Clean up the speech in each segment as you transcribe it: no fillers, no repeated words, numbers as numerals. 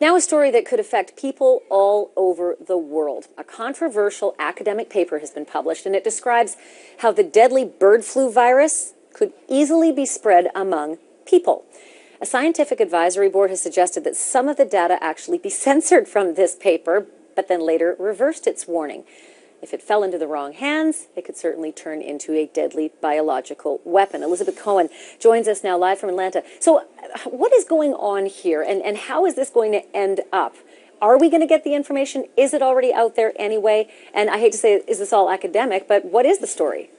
Now a story that could affect people all over the world. A controversial academic paper has been published, and it describes how the deadly bird flu virus could easily be spread among people. A scientific advisory board has suggested that some of the data actually be censored from this paper, but then later reversed its warning. If it fell into the wrong hands, it could certainly turn into a deadly biological weapon. Elizabeth Cohen joins us now live from Atlanta. So what is going on here, and how is this going to end up? Are we going to get the information? Is it already out there anyway? And I hate to say, is this all academic, but what is the story?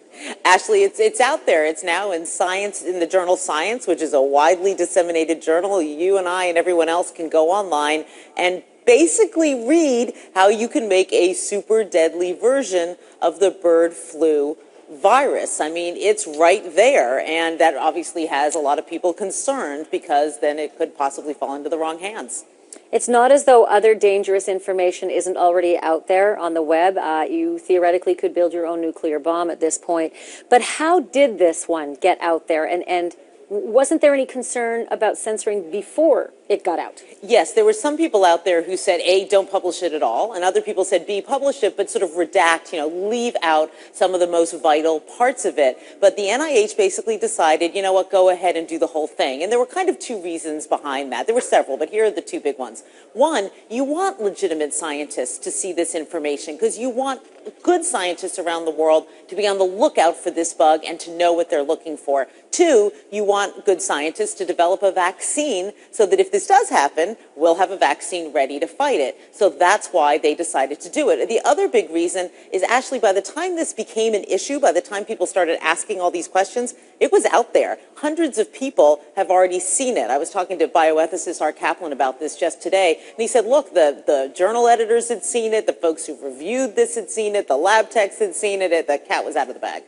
Ashley, it's out there. It's now in Science, in the journal Science, which is a widely disseminated journal. You and I and everyone else can go online and basically read how you can make a super deadly version of the bird flu virus. I mean, it's right there, and that obviously has a lot of people concerned because then it could possibly fall into the wrong hands. It's not as though other dangerous information isn't already out there on the web. You theoretically could build your own nuclear bomb at this point. But how did this one get out there? And wasn't there any concern about censoring before it got out? Yes, there were some people out there who said, A, don't publish it at all, and other people said, B, publish it, but sort of redact, leave out some of the most vital parts of it. But the NIH basically decided, you know what, go ahead and do the whole thing. And there were kind of two reasons behind that. There were several, but here are the two big ones. One, you want legitimate scientists to see this information because you want good scientists around the world to be on the lookout for this bug and to know what they're looking for. Two, you want good scientists to develop a vaccine so that if this does happen, we'll have a vaccine ready to fight it. So that's why they decided to do it. The other big reason is, Ashley, by the time this became an issue, by the time people started asking all these questions, it was out there. Hundreds of people have already seen it. I was talking to bioethicist Art Kaplan about this just today, and he said, look, the journal editors had seen it, the folks who reviewed this had seen it, the lab techs had seen it, the cat was out of the bag.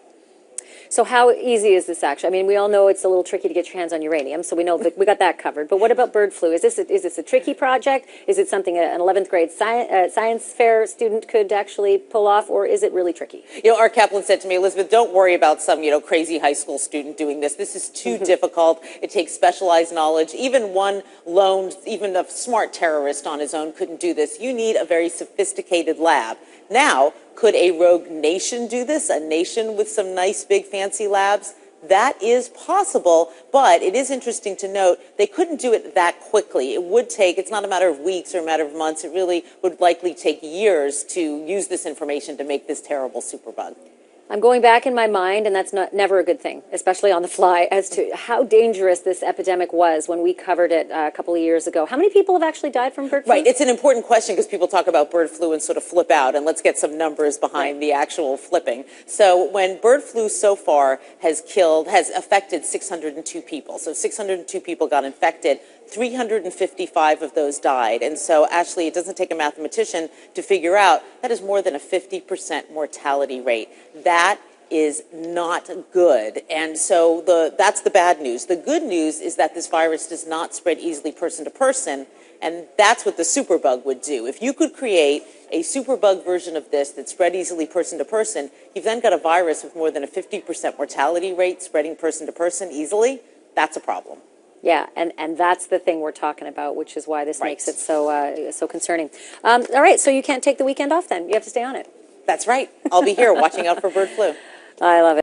So how easy is this actually? I mean, we all know it's a little tricky to get your hands on uranium, so we know that we got that covered. But what about bird flu? Is this a tricky project? Is it something an 11th grade science fair student could actually pull off, or is it really tricky? Art Kaplan said to me, Elizabeth, don't worry about some, crazy high school student doing this. This is too difficult. It takes specialized knowledge. Even even a smart terrorist on his own couldn't do this. You need a very sophisticated lab. Now, could a rogue nation do this? A nation with some nice, big, fancy labs? That is possible, but it is interesting to note they couldn't do it that quickly. It would take, it's not a matter of weeks or a matter of months. It really would likely take years to use this information to make this terrible superbug. I'm going back in my mind, and that's never a good thing, especially on the fly, as to how dangerous this epidemic was when we covered it a couple of years ago. How many people have actually died from bird flu? Right. It's an important question because people talk about bird flu and sort of flip out, and let's get some numbers behind the actual flipping. So when bird flu so far has affected 602 people. So 602 people got infected. 355 of those died. And so, Ashley, it doesn't take a mathematician to figure out that is more than a 50% mortality rate. That is not good. And so that's the bad news. The good news is that this virus does not spread easily person to person, and that's what the superbug would do. If you could create a superbug version of this that spread easily person to person, you've then got a virus with more than a 50% mortality rate spreading person to person easily. That's a problem. Yeah, and that's the thing we're talking about, which is why this makes it so concerning. All right, so you can't take the weekend off then. You have to stay on it. That's right. I'll be here watching out for bird flu. I love it.